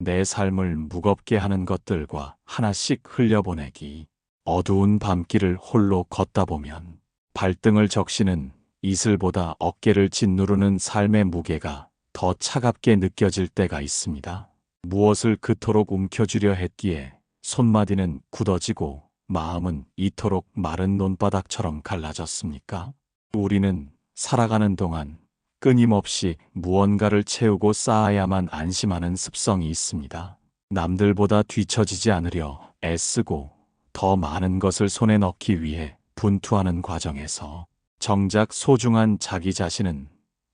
내 삶을 무겁게 하는 것들과 하나씩 흘려보내기. 어두운 밤길을 홀로 걷다 보면 발등을 적시는 이슬보다 어깨를 짓누르는 삶의 무게가 더 차갑게 느껴질 때가 있습니다. 무엇을 그토록 움켜쥐려 했기에 손마디는 굳어지고 마음은 이토록 마른 논바닥처럼 갈라졌습니까? 우리는 살아가는 동안 끊임없이 무언가를 채우고 쌓아야만 안심하는 습성이 있습니다. 남들보다 뒤처지지 않으려 애쓰고 더 많은 것을 손에 넣기 위해 분투하는 과정에서 정작 소중한 자기 자신은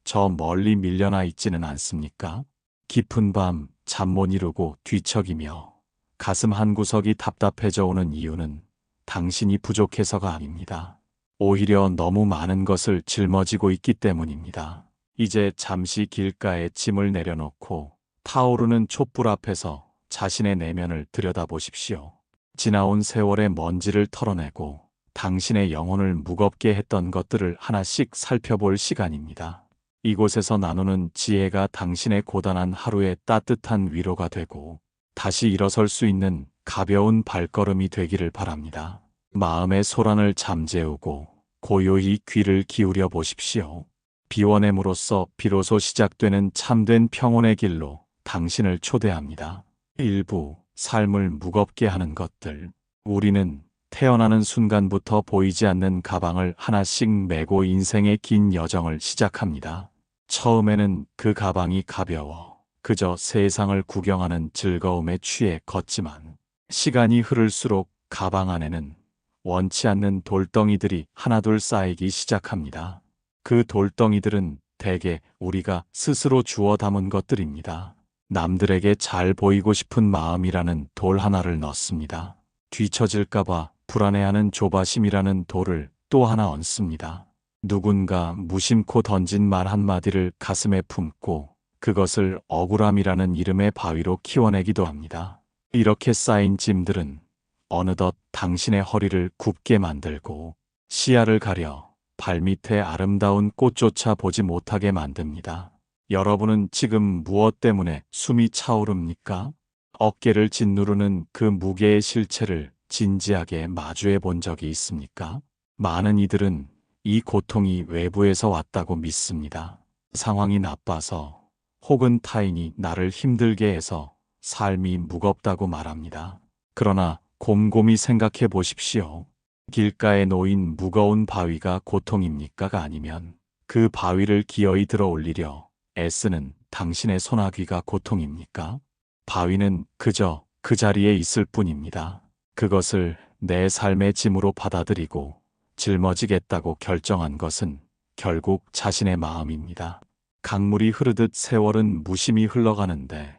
저 멀리 밀려나 있지는 않습니까? 깊은 밤 잠 못 이루고 뒤척이며 가슴 한구석이 답답해져 오는 이유는 당신이 부족해서가 아닙니다. 오히려 너무 많은 것을 짊어지고 있기 때문입니다. 이제 잠시 길가에 짐을 내려놓고 타오르는 촛불 앞에서 자신의 내면을 들여다보십시오. 지나온 세월의 먼지를 털어내고 당신의 영혼을 무겁게 했던 것들을 하나씩 살펴볼 시간입니다. 이곳에서 나누는 지혜가 당신의 고단한 하루에 따뜻한 위로가 되고 다시 일어설 수 있는 가벼운 발걸음이 되기를 바랍니다. 마음의 소란을 잠재우고 고요히 귀를 기울여 보십시오. 비워냄으로써 비로소 시작되는 참된 평온의 길로 당신을 초대합니다. 일부 삶을 무겁게 하는 것들. 우리는 태어나는 순간부터 보이지 않는 가방을 하나씩 메고 인생의 긴 여정을 시작합니다. 처음에는 그 가방이 가벼워 그저 세상을 구경하는 즐거움에 취해 걷지만 시간이 흐를수록 가방 안에는 원치 않는 돌덩이들이 하나둘 쌓이기 시작합니다. 그 돌덩이들은 대개 우리가 스스로 주워 담은 것들입니다. 남들에게 잘 보이고 싶은 마음이라는 돌 하나를 넣습니다. 뒤처질까봐 불안해하는 조바심이라는 돌을 또 하나 얹습니다. 누군가 무심코 던진 말 한마디를 가슴에 품고 그것을 억울함이라는 이름의 바위로 키워내기도 합니다. 이렇게 쌓인 짐들은 어느덧 당신의 허리를 굽게 만들고 시야를 가려 발밑에 아름다운 꽃조차 보지 못하게 만듭니다. 여러분은 지금 무엇 때문에 숨이 차오릅니까? 어깨를 짓누르는 그 무게의 실체를 진지하게 마주해 본 적이 있습니까? 많은 이들은 이 고통이 외부에서 왔다고 믿습니다. 상황이 나빠서 혹은 타인이 나를 힘들게 해서 삶이 무겁다고 말합니다. 그러나 곰곰이 생각해 보십시오. 길가에 놓인 무거운 바위가 고통입니까가 아니면 그 바위를 기어이 들어 올리려 애쓰는 당신의 소나귀가 고통입니까? 바위는 그저 그 자리에 있을 뿐입니다. 그것을 내 삶의 짐으로 받아들이고 짊어지겠다고 결정한 것은 결국 자신의 마음입니다. 강물이 흐르듯 세월은 무심히 흘러가는데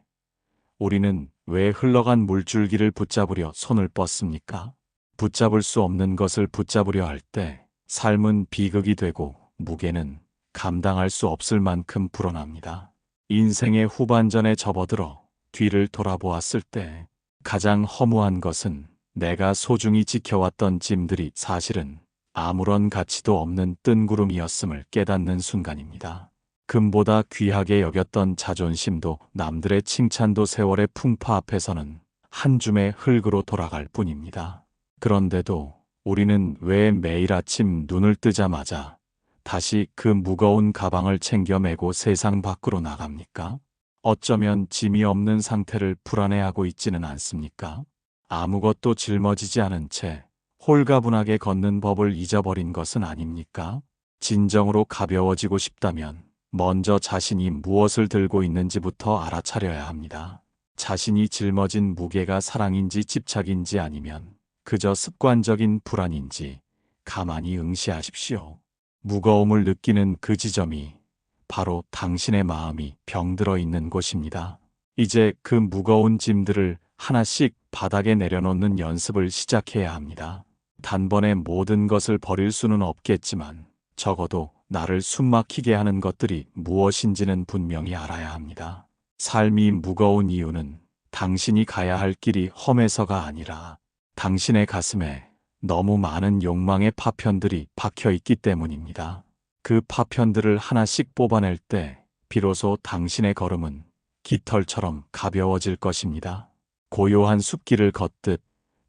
우리는 왜 흘러간 물줄기를 붙잡으려 손을 뻗습니까? 붙잡을 수 없는 것을 붙잡으려 할 때 삶은 비극이 되고 무게는 감당할 수 없을 만큼 불어납니다. 인생의 후반전에 접어들어 뒤를 돌아보았을 때 가장 허무한 것은 내가 소중히 지켜왔던 짐들이 사실은 아무런 가치도 없는 뜬구름이었음을 깨닫는 순간입니다. 금보다 귀하게 여겼던 자존심도 남들의 칭찬도 세월의 풍파 앞에서는 한 줌의 흙으로 돌아갈 뿐입니다. 그런데도 우리는 왜 매일 아침 눈을 뜨자마자 다시 그 무거운 가방을 챙겨 메고 세상 밖으로 나갑니까? 어쩌면 짐이 없는 상태를 불안해하고 있지는 않습니까? 아무것도 짊어지지 않은 채 홀가분하게 걷는 법을 잊어버린 것은 아닙니까? 진정으로 가벼워지고 싶다면 먼저 자신이 무엇을 들고 있는지부터 알아차려야 합니다. 자신이 짊어진 무게가 사랑인지 집착인지 아니면 그저 습관적인 불안인지 가만히 응시하십시오. 무거움을 느끼는 그 지점이 바로 당신의 마음이 병들어 있는 곳입니다. 이제 그 무거운 짐들을 하나씩 바닥에 내려놓는 연습을 시작해야 합니다. 단번에 모든 것을 버릴 수는 없겠지만 적어도 나를 숨막히게 하는 것들이 무엇인지는 분명히 알아야 합니다. 삶이 무거운 이유는 당신이 가야 할 길이 험해서가 아니라 당신의 가슴에 너무 많은 욕망의 파편들이 박혀 있기 때문입니다. 그 파편들을 하나씩 뽑아낼 때 비로소 당신의 걸음은 깃털처럼 가벼워질 것입니다. 고요한 숲길을 걷듯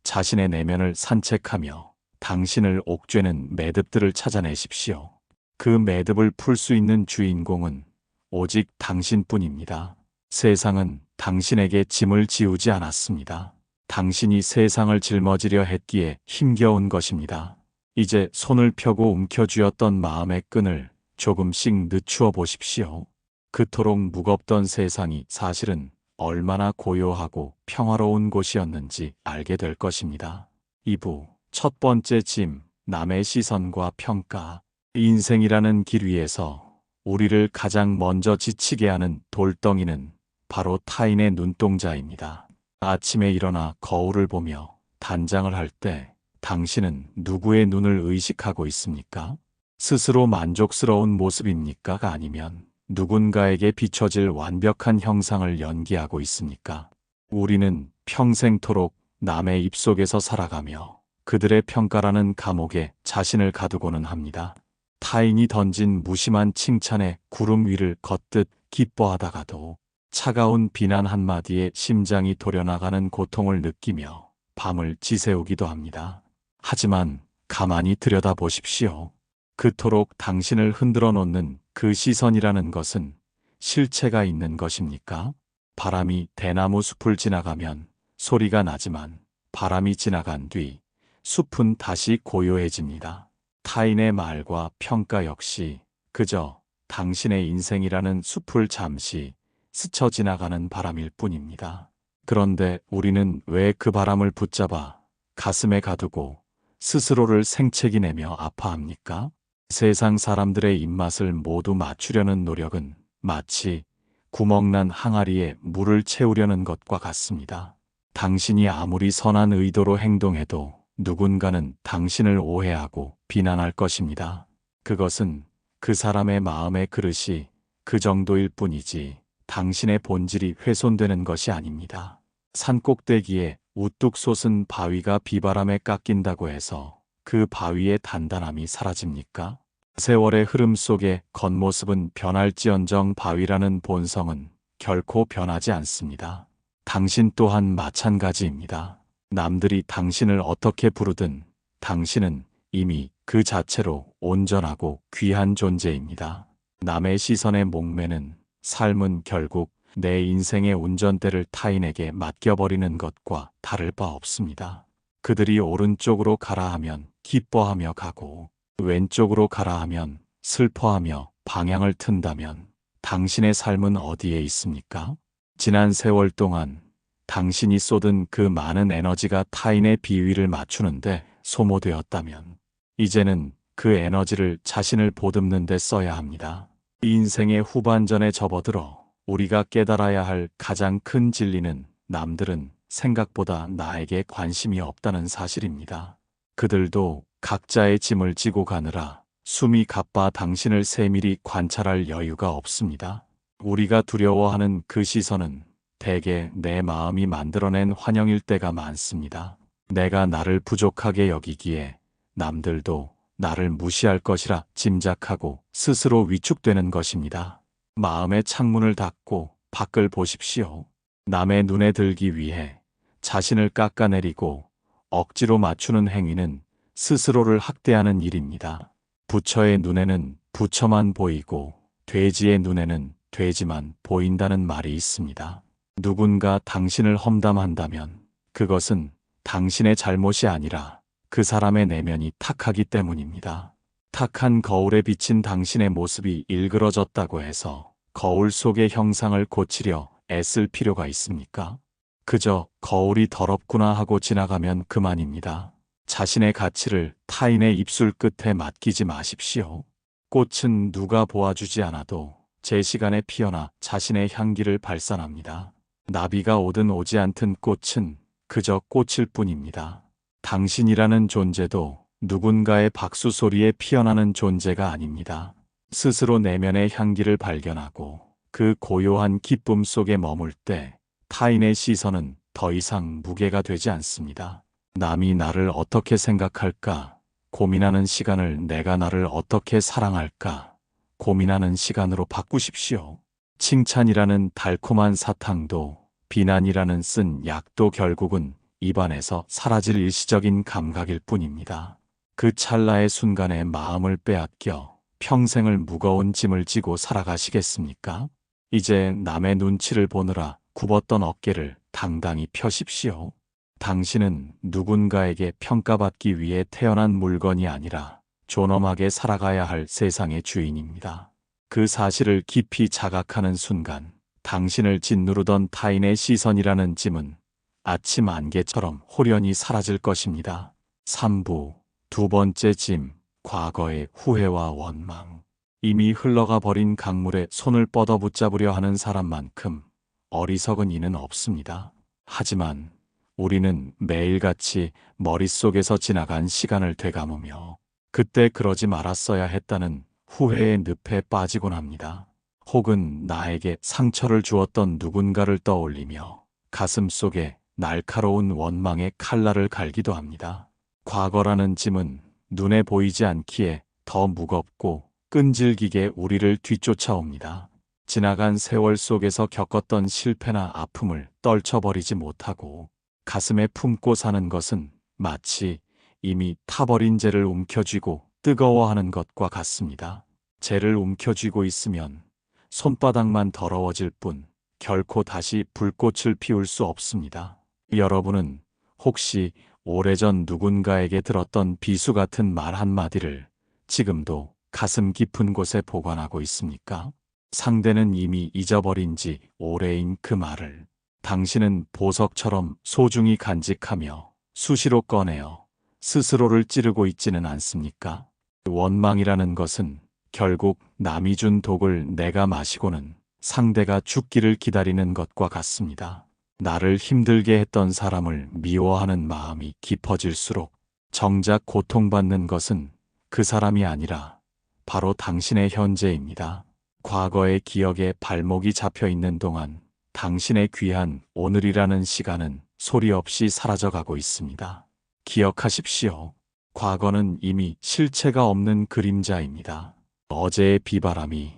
자신의 내면을 산책하며 당신을 옥죄는 매듭들을 찾아내십시오. 그 매듭을 풀 수 있는 주인공은 오직 당신뿐입니다. 세상은 당신에게 짐을 지우지 않았습니다. 당신이 세상을 짊어지려 했기에 힘겨운 것입니다. 이제 손을 펴고 움켜쥐었던 마음의 끈을 조금씩 늦추어 보십시오. 그토록 무겁던 세상이 사실은 얼마나 고요하고 평화로운 곳이었는지 알게 될 것입니다. 2부 첫 번째 짐, 남의 시선과 평가. 인생이라는 길 위에서 우리를 가장 먼저 지치게 하는 돌덩이는 바로 타인의 눈동자입니다. 아침에 일어나 거울을 보며 단장을 할 때 당신은 누구의 눈을 의식하고 있습니까? 스스로 만족스러운 모습입니까? 아니면 누군가에게 비춰질 완벽한 형상을 연기하고 있습니까? 우리는 평생토록 남의 입속에서 살아가며 그들의 평가라는 감옥에 자신을 가두고는 합니다. 타인이 던진 무심한 칭찬에 구름 위를 걷듯 기뻐하다가도 차가운 비난 한마디에 심장이 도려나가는 고통을 느끼며 밤을 지새우기도 합니다. 하지만 가만히 들여다보십시오. 그토록 당신을 흔들어 놓는 그 시선이라는 것은 실체가 있는 것입니까? 바람이 대나무 숲을 지나가면 소리가 나지만 바람이 지나간 뒤 숲은 다시 고요해집니다. 타인의 말과 평가 역시 그저 당신의 인생이라는 숲을 잠시 스쳐 지나가는 바람일 뿐입니다. 그런데 우리는 왜 그 바람을 붙잡아 가슴에 가두고 스스로를 생채기 내며 아파합니까? 세상 사람들의 입맛을 모두 맞추려는 노력은 마치 구멍난 항아리에 물을 채우려는 것과 같습니다. 당신이 아무리 선한 의도로 행동해도 누군가는 당신을 오해하고 비난할 것입니다. 그것은 그 사람의 마음의 그릇이 그 정도일 뿐이지 당신의 본질이 훼손되는 것이 아닙니다. 산꼭대기에 우뚝 솟은 바위가 비바람에 깎인다고 해서 그 바위의 단단함이 사라집니까? 세월의 흐름 속에 겉모습은 변할지언정 바위라는 본성은 결코 변하지 않습니다. 당신 또한 마찬가지입니다. 남들이 당신을 어떻게 부르든 당신은 이미 그 자체로 온전하고 귀한 존재입니다. 남의 시선에 목매는 삶은 결국 내 인생의 운전대를 타인에게 맡겨버리는 것과 다를 바 없습니다. 그들이 오른쪽으로 가라 하면 기뻐하며 가고 왼쪽으로 가라 하면 슬퍼하며 방향을 튼다면 당신의 삶은 어디에 있습니까? 지난 세월 동안 당신이 쏟은 그 많은 에너지가 타인의 비위를 맞추는데 소모되었다면 이제는 그 에너지를 자신을 보듬는 데 써야 합니다. 인생의 후반전에 접어들어 우리가 깨달아야 할 가장 큰 진리는 남들은 생각보다 나에게 관심이 없다는 사실입니다. 그들도 각자의 짐을 지고 가느라 숨이 가빠 당신을 세밀히 관찰할 여유가 없습니다. 우리가 두려워하는 그 시선은 대개 내 마음이 만들어낸 환영일 때가 많습니다. 내가 나를 부족하게 여기기에 남들도 나를 무시할 것이라 짐작하고 스스로 위축되는 것입니다. 마음의 창문을 닫고 밖을 보십시오. 남의 눈에 들기 위해 자신을 깎아내리고 억지로 맞추는 행위는 스스로를 학대하는 일입니다. 부처의 눈에는 부처만 보이고 돼지의 눈에는 돼지만 보인다는 말이 있습니다. 누군가 당신을 험담한다면 그것은 당신의 잘못이 아니라 그 사람의 내면이 탁하기 때문입니다. 탁한 거울에 비친 당신의 모습이 일그러졌다고 해서 거울 속의 형상을 고치려 애쓸 필요가 있습니까? 그저 거울이 더럽구나 하고 지나가면 그만입니다. 자신의 가치를 타인의 입술 끝에 맡기지 마십시오. 꽃은 누가 보아주지 않아도 제 시간에 피어나 자신의 향기를 발산합니다. 나비가 오든 오지 않든 꽃은 그저 꽃일 뿐입니다. 당신이라는 존재도 누군가의 박수 소리에 피어나는 존재가 아닙니다. 스스로 내면의 향기를 발견하고 그 고요한 기쁨 속에 머물 때 타인의 시선은 더 이상 무게가 되지 않습니다. 남이 나를 어떻게 생각할까 고민하는 시간을 내가 나를 어떻게 사랑할까 고민하는 시간으로 바꾸십시오. 칭찬이라는 달콤한 사탕도, 비난이라는 쓴 약도 결국은 입안에서 사라질 일시적인 감각일 뿐입니다. 그 찰나의 순간에 마음을 빼앗겨 평생을 무거운 짐을 지고 살아가시겠습니까? 이제 남의 눈치를 보느라 굽었던 어깨를 당당히 펴십시오. 당신은 누군가에게 평가받기 위해 태어난 물건이 아니라 존엄하게 살아가야 할 세상의 주인입니다. 그 사실을 깊이 자각하는 순간 당신을 짓누르던 타인의 시선이라는 짐은 아침 안개처럼 홀연히 사라질 것입니다. 3부 두 번째 짐, 과거의 후회와 원망. 이미 흘러가 버린 강물에 손을 뻗어 붙잡으려 하는 사람만큼 어리석은 이는 없습니다. 하지만 우리는 매일같이 머릿속에서 지나간 시간을 되감으며 그때 그러지 말았어야 했다는 후회의 늪에 빠지곤 합니다. 혹은 나에게 상처를 주었던 누군가를 떠올리며 가슴 속에 날카로운 원망의 칼날을 갈기도 합니다. 과거라는 짐은 눈에 보이지 않기에 더 무겁고 끈질기게 우리를 뒤쫓아옵니다. 지나간 세월 속에서 겪었던 실패나 아픔을 떨쳐버리지 못하고 가슴에 품고 사는 것은 마치 이미 타버린 재를 움켜쥐고 뜨거워하는 것과 같습니다. 재를 움켜쥐고 있으면 손바닥만 더러워질 뿐 결코 다시 불꽃을 피울 수 없습니다. 여러분은 혹시 오래전 누군가에게 들었던 비수 같은 말 한마디를 지금도 가슴 깊은 곳에 보관하고 있습니까? 상대는 이미 잊어버린 지 오래인 그 말을 당신은 보석처럼 소중히 간직하며 수시로 꺼내어 스스로를 찌르고 있지는 않습니까? 원망이라는 것은 결국 남이 준 독을 내가 마시고는 상대가 죽기를 기다리는 것과 같습니다. 나를 힘들게 했던 사람을 미워하는 마음이 깊어질수록 정작 고통받는 것은 그 사람이 아니라 바로 당신의 현재입니다. 과거의 기억에 발목이 잡혀 있는 동안 당신의 귀한 오늘이라는 시간은 소리 없이 사라져가고 있습니다. 기억하십시오. 과거는 이미 실체가 없는 그림자입니다. 어제의 비바람이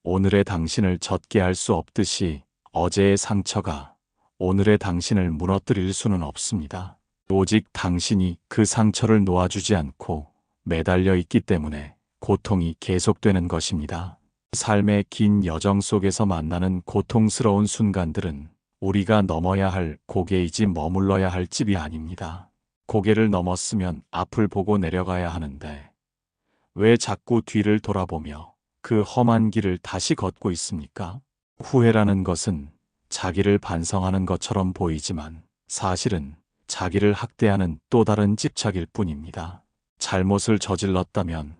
오늘의 당신을 젖게 할 수 없듯이 어제의 상처가 오늘의 당신을 무너뜨릴 수는 없습니다. 오직 당신이 그 상처를 놓아주지 않고 매달려 있기 때문에 고통이 계속되는 것입니다. 삶의 긴 여정 속에서 만나는 고통스러운 순간들은 우리가 넘어야 할 고개이지 머물러야 할 집이 아닙니다. 고개를 넘었으면 앞을 보고 내려가야 하는데 왜 자꾸 뒤를 돌아보며 그 험한 길을 다시 걷고 있습니까? 후회라는 것은 자기를 반성하는 것처럼 보이지만 사실은 자기를 학대하는 또 다른 집착일 뿐입니다. 잘못을 저질렀다면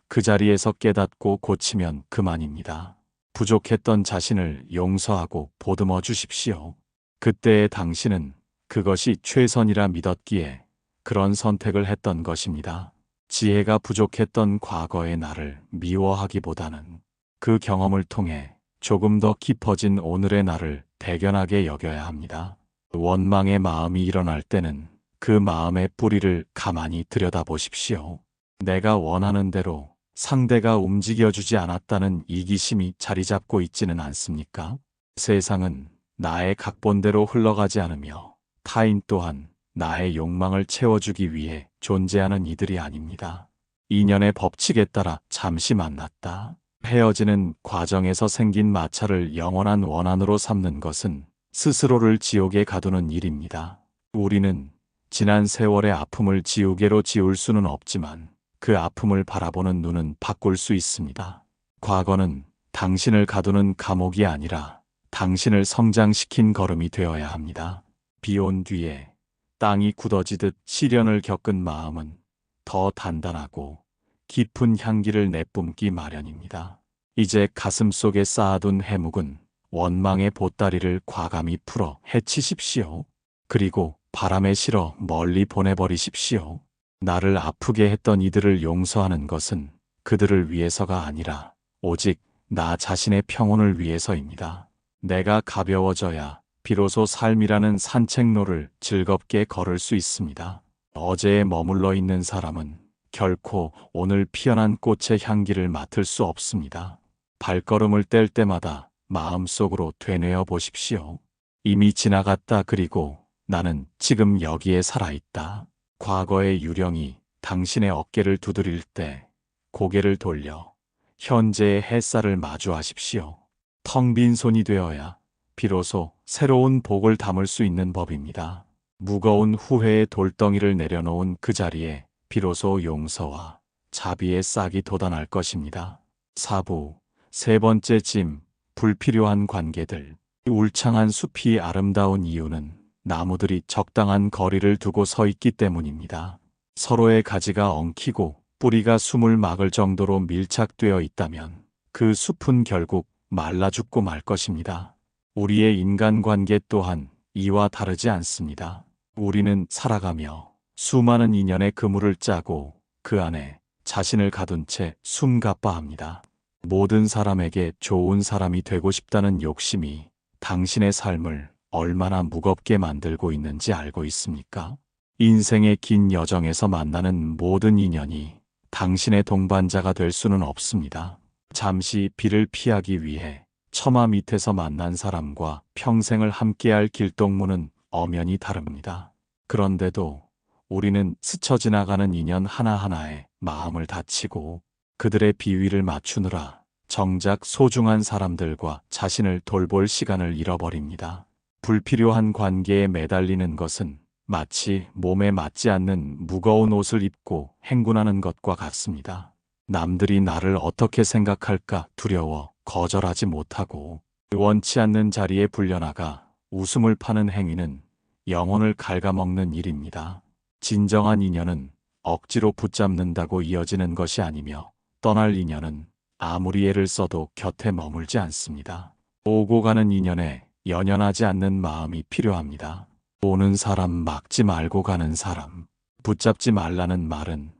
그 자리에서 깨닫고 고치면 그만입니다. 부족했던 자신을 용서하고 보듬어 주십시오. 그때의 당신은 그것이 최선이라 믿었기에 그런 선택을 했던 것입니다. 지혜가 부족했던 과거의 나를 미워하기보다는 그 경험을 통해 조금 더 깊어진 오늘의 나를 대견하게 여겨야 합니다. 원망의 마음이 일어날 때는 그 마음의 뿌리를 가만히 들여다보십시오. 내가 원하는 대로 상대가 움직여주지 않았다는 이기심이 자리 잡고 있지는 않습니까? 세상은 나의 각본대로 흘러가지 않으며 타인 또한 나의 욕망을 채워주기 위해 존재하는 이들이 아닙니다. 인연의 법칙에 따라 잠시 만났다. 헤어지는 과정에서 생긴 마찰을 영원한 원한으로 삼는 것은 스스로를 지옥에 가두는 일입니다. 우리는 지난 세월의 아픔을 지우개로 지울 수는 없지만 그 아픔을 바라보는 눈은 바꿀 수 있습니다. 과거는 당신을 가두는 감옥이 아니라 당신을 성장시킨 걸음이 되어야 합니다. 비 온 뒤에 땅이 굳어지듯 시련을 겪은 마음은 더 단단하고 깊은 향기를 내뿜기 마련입니다. 이제 가슴 속에 쌓아둔 해묵은 원망의 보따리를 과감히 풀어 헤치십시오. 그리고 바람에 실어 멀리 보내버리십시오. 나를 아프게 했던 이들을 용서하는 것은 그들을 위해서가 아니라 오직 나 자신의 평온을 위해서입니다. 내가 가벼워져야 비로소 삶이라는 산책로를 즐겁게 걸을 수 있습니다. 어제에 머물러 있는 사람은 결코 오늘 피어난 꽃의 향기를 맡을 수 없습니다. 발걸음을 뗄 때마다 마음속으로 되뇌어 보십시오. 이미 지나갔다. 그리고 나는 지금 여기에 살아있다. 과거의 유령이 당신의 어깨를 두드릴 때 고개를 돌려 현재의 햇살을 마주하십시오. 텅 빈 손이 되어야 비로소 새로운 복을 담을 수 있는 법입니다. 무거운 후회의 돌덩이를 내려놓은 그 자리에 비로소 용서와 자비의 싹이 돋아날 것입니다. 4부 세 번째 짐, 불필요한 관계들. 울창한 숲이 아름다운 이유는 나무들이 적당한 거리를 두고 서 있기 때문입니다. 서로의 가지가 엉키고 뿌리가 숨을 막을 정도로 밀착되어 있다면 그 숲은 결국 말라 죽고 말 것입니다. 우리의 인간관계 또한 이와 다르지 않습니다. 우리는 살아가며 수많은 인연의 그물을 짜고 그 안에 자신을 가둔 채 숨가빠합니다. 모든 사람에게 좋은 사람이 되고 싶다는 욕심이 당신의 삶을 얼마나 무겁게 만들고 있는지 알고 있습니까? 인생의 긴 여정에서 만나는 모든 인연이 당신의 동반자가 될 수는 없습니다. 잠시 비를 피하기 위해 처마 밑에서 만난 사람과 평생을 함께할 길동무는 엄연히 다릅니다. 그런데도 우리는 스쳐 지나가는 인연 하나하나에 마음을 다치고 그들의 비위를 맞추느라 정작 소중한 사람들과 자신을 돌볼 시간을 잃어버립니다. 불필요한 관계에 매달리는 것은 마치 몸에 맞지 않는 무거운 옷을 입고 행군하는 것과 같습니다. 남들이 나를 어떻게 생각할까 두려워 거절하지 못하고 원치 않는 자리에 불려나가 웃음을 파는 행위는 영혼을 갉아먹는 일입니다. 진정한 인연은 억지로 붙잡는다고 이어지는 것이 아니며 떠날 인연은 아무리 애를 써도 곁에 머물지 않습니다. 오고 가는 인연에 연연하지 않는 마음이 필요합니다. 오는 사람 막지 말고 가는 사람. 붙잡지 말라는 말은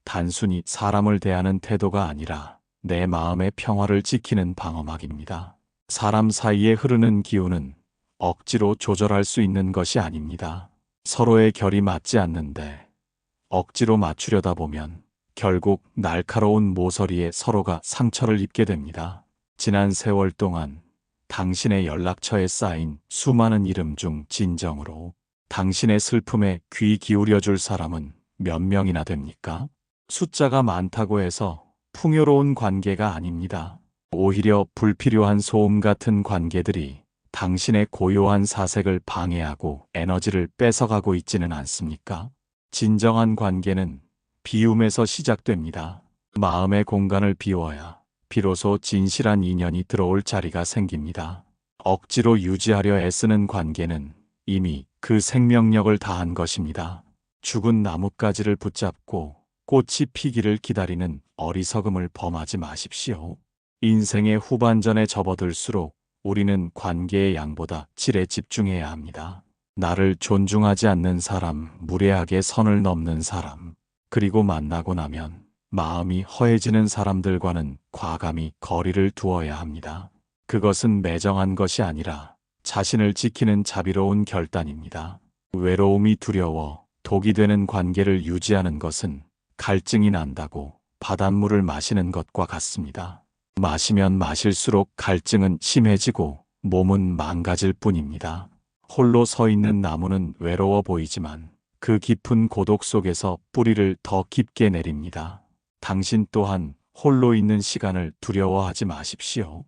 단순히 사람을 대하는 태도가 아니라 내 마음의 평화를 지키는 방어막입니다. 사람 사이에 흐르는 기운은 억지로 조절할 수 있는 것이 아닙니다. 서로의 결이 맞지 않는데 억지로 맞추려다 보면 결국 날카로운 모서리에 서로가 상처를 입게 됩니다. 지난 세월 동안 당신의 연락처에 쌓인 수많은 이름 중 진정으로 당신의 슬픔에 귀 기울여 줄 사람은 몇 명이나 됩니까? 숫자가 많다고 해서 풍요로운 관계가 아닙니다. 오히려 불필요한 소음 같은 관계들이 당신의 고요한 사색을 방해하고 에너지를 뺏어가고 있지는 않습니까? 진정한 관계는 비움에서 시작됩니다. 마음의 공간을 비워야 비로소 진실한 인연이 들어올 자리가 생깁니다. 억지로 유지하려 애쓰는 관계는 이미 그 생명력을 다한 것입니다. 죽은 나뭇가지를 붙잡고 꽃이 피기를 기다리는 어리석음을 범하지 마십시오. 인생의 후반전에 접어들수록 우리는 관계의 양보다 질에 집중해야 합니다. 나를 존중하지 않는 사람, 무례하게 선을 넘는 사람, 그리고 만나고 나면 마음이 허해지는 사람들과는 과감히 거리를 두어야 합니다. 그것은 매정한 것이 아니라 자신을 지키는 자비로운 결단입니다. 외로움이 두려워 독이 되는 관계를 유지하는 것은 갈증이 난다고 바닷물을 마시는 것과 같습니다. 마시면 마실수록 갈증은 심해지고 몸은 망가질 뿐입니다. 홀로 서 있는 나무는 외로워 보이지만 그 깊은 고독 속에서 뿌리를 더 깊게 내립니다. 당신 또한 홀로 있는 시간을 두려워하지 마십시오.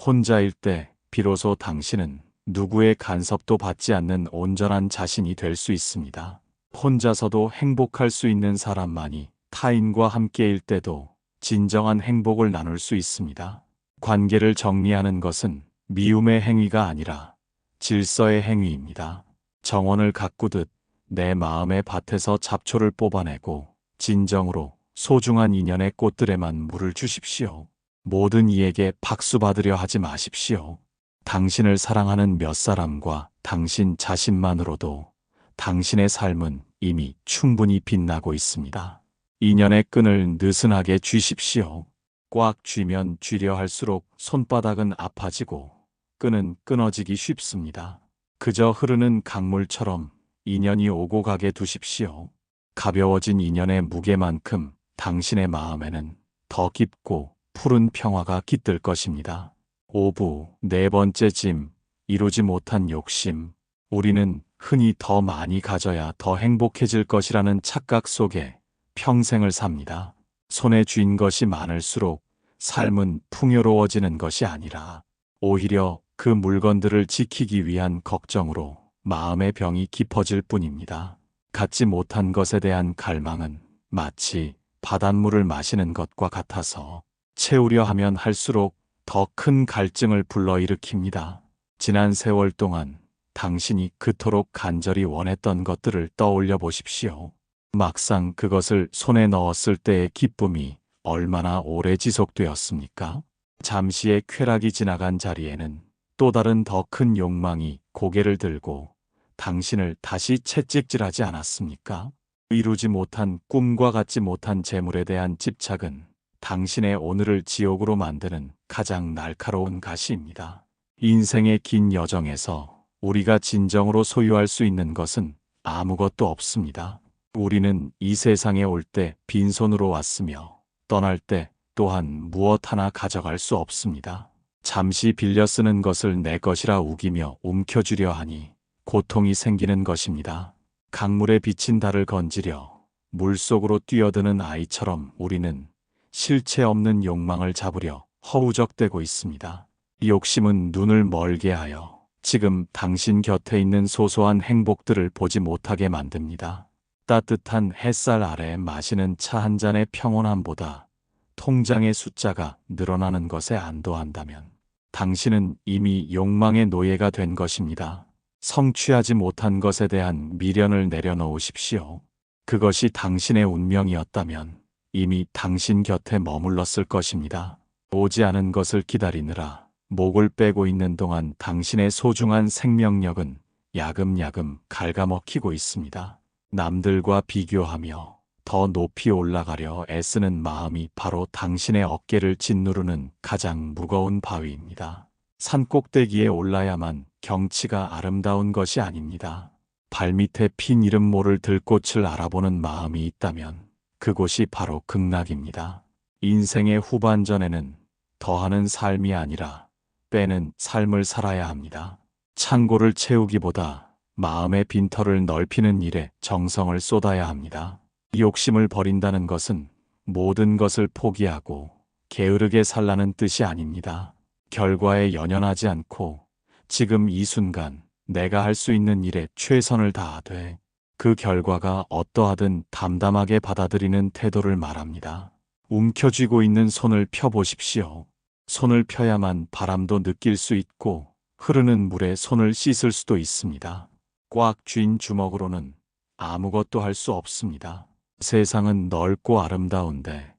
혼자일 때 비로소 당신은 누구의 간섭도 받지 않는 온전한 자신이 될 수 있습니다. 혼자서도 행복할 수 있는 사람만이 타인과 함께일 때도 진정한 행복을 나눌 수 있습니다. 관계를 정리하는 것은 미움의 행위가 아니라 질서의 행위입니다. 정원을 가꾸듯 내 마음의 밭에서 잡초를 뽑아내고 진정으로 소중한 인연의 꽃들에만 물을 주십시오. 모든 이에게 박수 받으려 하지 마십시오. 당신을 사랑하는 몇 사람과 당신 자신만으로도 당신의 삶은 이미 충분히 빛나고 있습니다. 인연의 끈을 느슨하게 쥐십시오. 꽉 쥐면 쥐려 할수록 손바닥은 아파지고 끈은 끊어지기 쉽습니다. 그저 흐르는 강물처럼 인연이 오고 가게 두십시오. 가벼워진 인연의 무게만큼 당신의 마음에는 더 깊고 푸른 평화가 깃들 것입니다. 5부 네 번째 짐, 이루지 못한 욕심. 우리는 흔히 더 많이 가져야 더 행복해질 것이라는 착각 속에 평생을 삽니다. 손에 쥔 것이 많을수록 삶은 풍요로워지는 것이 아니라 오히려 그 물건들을 지키기 위한 걱정으로 마음의 병이 깊어질 뿐입니다. 갖지 못한 것에 대한 갈망은 마치 바닷물을 마시는 것과 같아서 채우려 하면 할수록 더 큰 갈증을 불러일으킵니다. 지난 세월 동안 당신이 그토록 간절히 원했던 것들을 떠올려 보십시오. 막상 그것을 손에 넣었을 때의 기쁨이 얼마나 오래 지속되었습니까? 잠시의 쾌락이 지나간 자리에는 또 다른 더 큰 욕망이 고개를 들고 당신을 다시 채찍질하지 않았습니까? 이루지 못한 꿈과 갖지 못한 재물에 대한 집착은 당신의 오늘을 지옥으로 만드는 가장 날카로운 가시입니다. 인생의 긴 여정에서 우리가 진정으로 소유할 수 있는 것은 아무것도 없습니다. 우리는 이 세상에 올 때 빈손으로 왔으며 떠날 때 또한 무엇 하나 가져갈 수 없습니다. 잠시 빌려 쓰는 것을 내 것이라 우기며 움켜쥐려 하니 고통이 생기는 것입니다. 강물에 비친 달을 건지려 물속으로 뛰어드는 아이처럼 우리는 실체 없는 욕망을 잡으려 허우적대고 있습니다. 욕심은 눈을 멀게 하여 지금 당신 곁에 있는 소소한 행복들을 보지 못하게 만듭니다. 따뜻한 햇살 아래 마시는 차 한 잔의 평온함보다 통장의 숫자가 늘어나는 것에 안도한다면 당신은 이미 욕망의 노예가 된 것입니다. 성취하지 못한 것에 대한 미련을 내려놓으십시오. 그것이 당신의 운명이었다면 이미 당신 곁에 머물렀을 것입니다. 오지 않은 것을 기다리느라 목을 빼고 있는 동안 당신의 소중한 생명력은 야금야금 갉아먹히고 있습니다. 남들과 비교하며 더 높이 올라가려 애쓰는 마음이 바로 당신의 어깨를 짓누르는 가장 무거운 바위입니다. 산꼭대기에 올라야만 경치가 아름다운 것이 아닙니다. 발밑에 핀 이름 모를 들꽃을 알아보는 마음이 있다면 그곳이 바로 극락입니다. 인생의 후반전에는 더하는 삶이 아니라 빼는 삶을 살아야 합니다. 창고를 채우기보다 마음의 빈터를 넓히는 일에 정성을 쏟아야 합니다. 욕심을 버린다는 것은 모든 것을 포기하고 게으르게 살라는 뜻이 아닙니다. 결과에 연연하지 않고 지금 이 순간 내가 할 수 있는 일에 최선을 다하되 그 결과가 어떠하든 담담하게 받아들이는 태도를 말합니다. 움켜쥐고 있는 손을 펴보십시오. 손을 펴야만 바람도 느낄 수 있고 흐르는 물에 손을 씻을 수도 있습니다. 꽉 쥔 주먹으로는 아무것도 할 수 없습니다. 세상은 넓고 아름다운데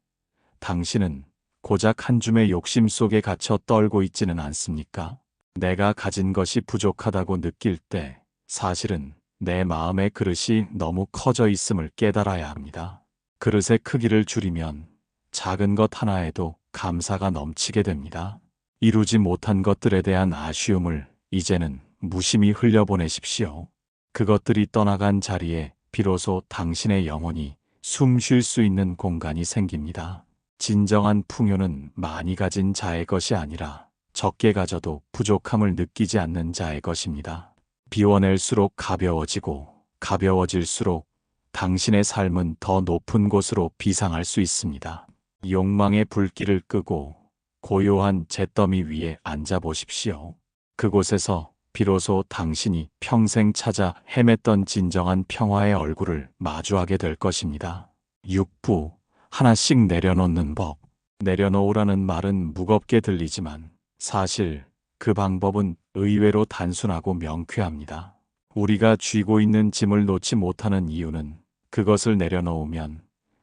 당신은 고작 한 줌의 욕심 속에 갇혀 떨고 있지는 않습니까? 내가 가진 것이 부족하다고 느낄 때 사실은 내 마음의 그릇이 너무 커져 있음을 깨달아야 합니다. 그릇의 크기를 줄이면 작은 것 하나에도 감사가 넘치게 됩니다. 이루지 못한 것들에 대한 아쉬움을 이제는 무심히 흘려보내십시오. 그것들이 떠나간 자리에 비로소 당신의 영혼이 숨 쉴 수 있는 공간이 생깁니다. 진정한 풍요는 많이 가진 자의 것이 아니라 적게 가져도 부족함을 느끼지 않는 자의 것입니다. 비워낼수록 가벼워지고 가벼워질수록 당신의 삶은 더 높은 곳으로 비상할 수 있습니다. 욕망의 불길을 끄고 고요한 잿더미 위에 앉아보십시오. 그곳에서 비로소 당신이 평생 찾아 헤맸던 진정한 평화의 얼굴을 마주하게 될 것입니다. 6부 하나씩 내려놓는 법. 내려놓으라는 말은 무겁게 들리지만 사실 그 방법은 의외로 단순하고 명쾌합니다. 우리가 쥐고 있는 짐을 놓지 못하는 이유는 그것을 내려놓으면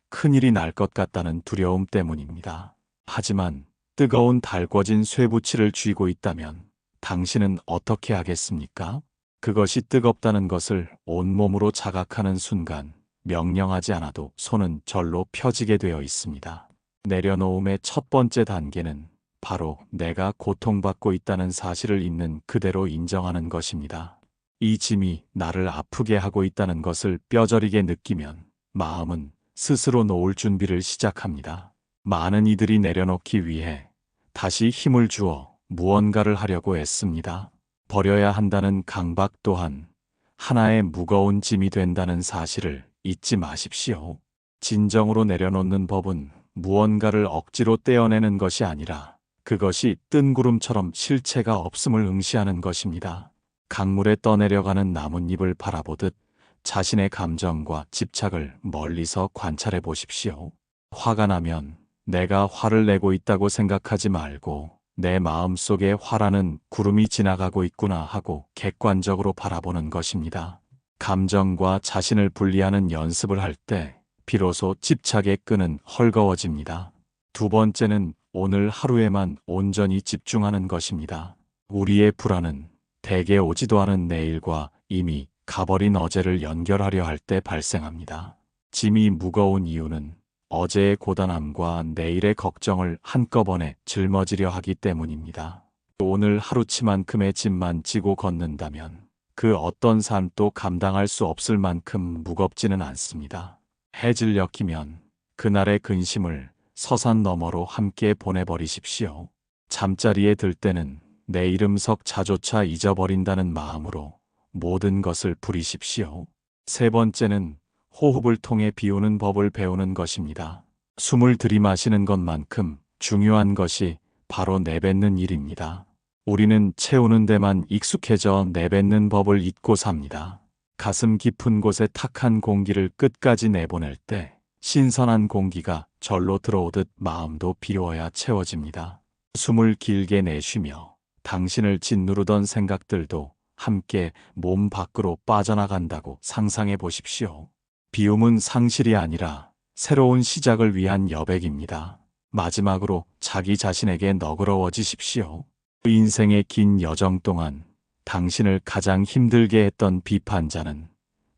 큰일이 날 것 같다는 두려움 때문입니다. 하지만 뜨거운 달궈진 쇠붙이를 쥐고 있다면 당신은 어떻게 하겠습니까? 그것이 뜨겁다는 것을 온몸으로 자각하는 순간 명령하지 않아도 손은 절로 펴지게 되어 있습니다. 내려놓음의 첫 번째 단계는 바로 내가 고통받고 있다는 사실을 있는 그대로 인정하는 것입니다. 이 짐이 나를 아프게 하고 있다는 것을 뼈저리게 느끼면 마음은 스스로 놓을 준비를 시작합니다. 많은 이들이 내려놓기 위해 다시 힘을 주어 무언가를 하려고 애씁니다. 버려야 한다는 강박 또한 하나의 무거운 짐이 된다는 사실을 잊지 마십시오. 진정으로 내려놓는 법은 무언가를 억지로 떼어내는 것이 아니라 그것이 뜬구름처럼 실체가 없음을 응시하는 것입니다. 강물에 떠내려가는 나뭇잎을 바라보듯 자신의 감정과 집착을 멀리서 관찰해 보십시오. 화가 나면 내가 화를 내고 있다고 생각하지 말고 내 마음속에 화라는 구름이 지나가고 있구나 하고 객관적으로 바라보는 것입니다. 감정과 자신을 분리하는 연습을 할 때 비로소 집착의 끈은 헐거워집니다. 두 번째는 오늘 하루에만 온전히 집중하는 것입니다. 우리의 불안은 대개 오지도 않은 내일과 이미 가버린 어제를 연결하려 할 때 발생합니다. 짐이 무거운 이유는 어제의 고단함과 내일의 걱정을 한꺼번에 짊어지려 하기 때문입니다. 오늘 하루치만큼의 짐만 지고 걷는다면 그 어떤 삶도 감당할 수 없을 만큼 무겁지는 않습니다. 해질 엮이면 그날의 근심을 서산 너머로 함께 보내버리십시오. 잠자리에 들 때는 내 이름 석자조차 잊어버린다는 마음으로 모든 것을 부리십시오. 세 번째는 호흡을 통해 비우는 법을 배우는 것입니다. 숨을 들이마시는 것만큼 중요한 것이 바로 내뱉는 일입니다. 우리는 채우는 데만 익숙해져 내뱉는 법을 잊고 삽니다. 가슴 깊은 곳에 탁한 공기를 끝까지 내보낼 때 신선한 공기가 절로 들어오듯 마음도 비워야 채워집니다. 숨을 길게 내쉬며 당신을 짓누르던 생각들도 함께 몸 밖으로 빠져나간다고 상상해 보십시오. 비움은 상실이 아니라 새로운 시작을 위한 여백입니다. 마지막으로 자기 자신에게 너그러워지십시오. 인생의 긴 여정 동안 당신을 가장 힘들게 했던 비판자는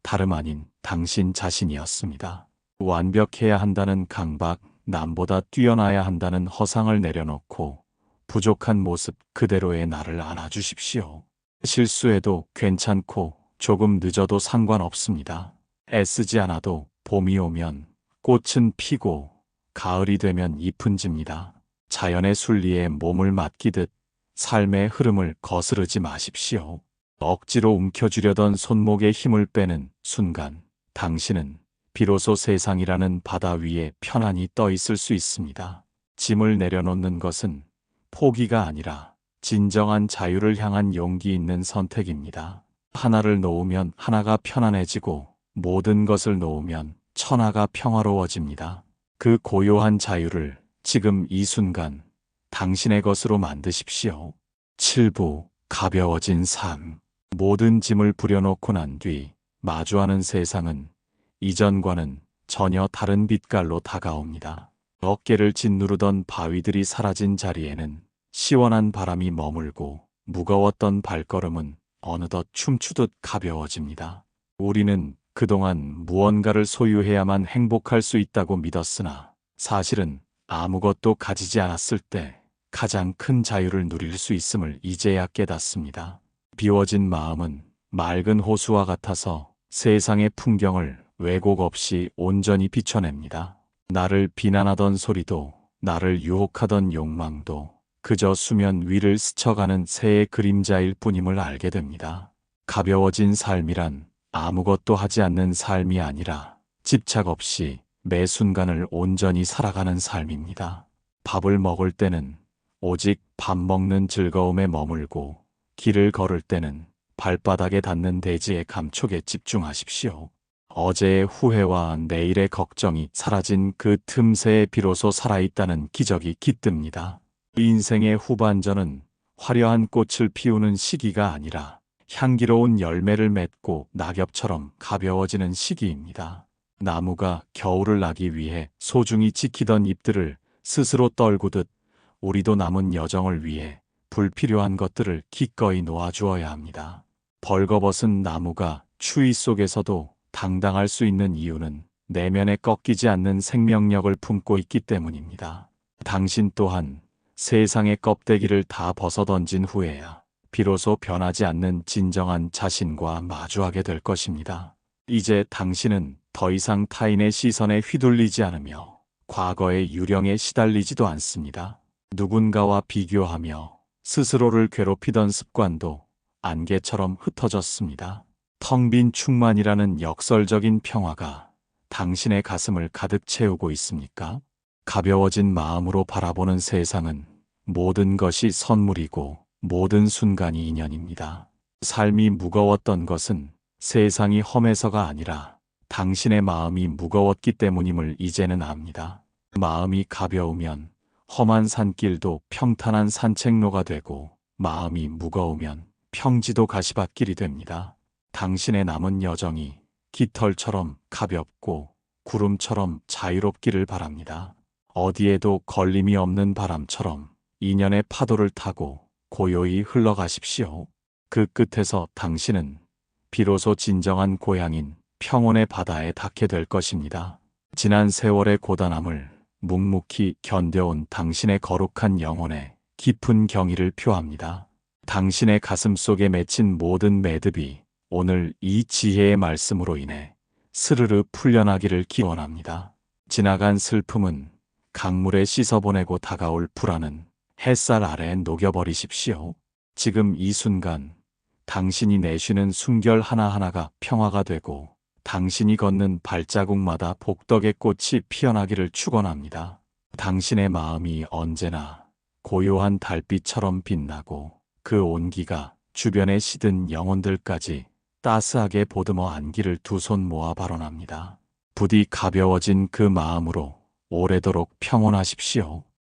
다름 아닌 당신 자신이었습니다. 완벽해야 한다는 강박, 남보다 뛰어나야 한다는 허상을 내려놓고 부족한 모습 그대로의 나를 안아주십시오. 실수해도 괜찮고 조금 늦어도 상관없습니다. 애쓰지 않아도 봄이 오면 꽃은 피고 가을이 되면 잎은 집니다. 자연의 순리에 몸을 맡기듯 삶의 흐름을 거스르지 마십시오. 억지로 움켜쥐려던 손목에 힘을 빼는 순간 당신은 비로소 세상이라는 바다 위에 편안히 떠 있을 수 있습니다. 짐을 내려놓는 것은 포기가 아니라 진정한 자유를 향한 용기 있는 선택입니다. 하나를 놓으면 하나가 편안해지고 모든 것을 놓으면 천하가 평화로워집니다. 그 고요한 자유를 지금 이 순간 당신의 것으로 만드십시오. 7부 가벼워진 삶. 모든 짐을 부려놓고 난 뒤 마주하는 세상은 이전과는 전혀 다른 빛깔로 다가옵니다. 어깨를 짓누르던 바위들이 사라진 자리에는 시원한 바람이 머물고 무거웠던 발걸음은 어느덧 춤추듯 가벼워집니다. 우리는 그동안 무언가를 소유해야만 행복할 수 있다고 믿었으나 사실은 아무것도 가지지 않았을 때 가장 큰 자유를 누릴 수 있음을 이제야 깨닫습니다. 비워진 마음은 맑은 호수와 같아서 세상의 풍경을 왜곡 없이 온전히 비춰냅니다. 나를 비난하던 소리도 나를 유혹하던 욕망도 그저 수면 위를 스쳐가는 새의 그림자일 뿐임을 알게 됩니다. 가벼워진 삶이란 아무것도 하지 않는 삶이 아니라 집착 없이 매 순간을 온전히 살아가는 삶입니다. 밥을 먹을 때는 오직 밥 먹는 즐거움에 머물고 길을 걸을 때는 발바닥에 닿는 대지의 감촉에 집중하십시오. 어제의 후회와 내일의 걱정이 사라진 그 틈새에 비로소 살아있다는 기적이 깃듭니다. 인생의 후반전은 화려한 꽃을 피우는 시기가 아니라 향기로운 열매를 맺고 낙엽처럼 가벼워지는 시기입니다. 나무가 겨울을 나기 위해 소중히 지키던 잎들을 스스로 떨구듯 우리도 남은 여정을 위해 불필요한 것들을 기꺼이 놓아주어야 합니다. 벌거벗은 나무가 추위 속에서도 당당할 수 있는 이유는 내면에 꺾이지 않는 생명력을 품고 있기 때문입니다. 당신 또한 세상의 껍데기를 다 벗어던진 후에야 비로소 변하지 않는 진정한 자신과 마주하게 될 것입니다. 이제 당신은 더 이상 타인의 시선에 휘둘리지 않으며 과거의 유령에 시달리지도 않습니다. 누군가와 비교하며 스스로를 괴롭히던 습관도 안개처럼 흩어졌습니다. 텅 빈 충만이라는 역설적인 평화가 당신의 가슴을 가득 채우고 있습니까? 가벼워진 마음으로 바라보는 세상은 모든 것이 선물이고 모든 순간이 인연입니다. 삶이 무거웠던 것은 세상이 험해서가 아니라 당신의 마음이 무거웠기 때문임을 이제는 압니다. 마음이 가벼우면 험한 산길도 평탄한 산책로가 되고 마음이 무거우면 평지도 가시밭길이 됩니다. 당신의 남은 여정이 깃털처럼 가볍고 구름처럼 자유롭기를 바랍니다. 어디에도 걸림이 없는 바람처럼 인연의 파도를 타고 고요히 흘러가십시오. 그 끝에서 당신은 비로소 진정한 고향인 평온의 바다에 닿게 될 것입니다. 지난 세월의 고단함을 묵묵히 견뎌온 당신의 거룩한 영혼에 깊은 경의를 표합니다. 당신의 가슴 속에 맺힌 모든 매듭이 오늘 이 지혜의 말씀으로 인해 스르르 풀려나기를 기원합니다. 지나간 슬픔은 강물에 씻어보내고 다가올 불안은 햇살 아래에 녹여버리십시오. 지금 이 순간 당신이 내쉬는 숨결 하나하나가 평화가 되고 당신이 걷는 발자국마다 복덕의 꽃이 피어나기를 축원합니다. 당신의 마음이 언제나 고요한 달빛처럼 빛나고 그 온기가 주변에 시든 영혼들까지 따스하게 보듬어 안기를 두 손 모아 발언합니다. 부디 가벼워진 그 마음으로 오래도록 평온하십시오.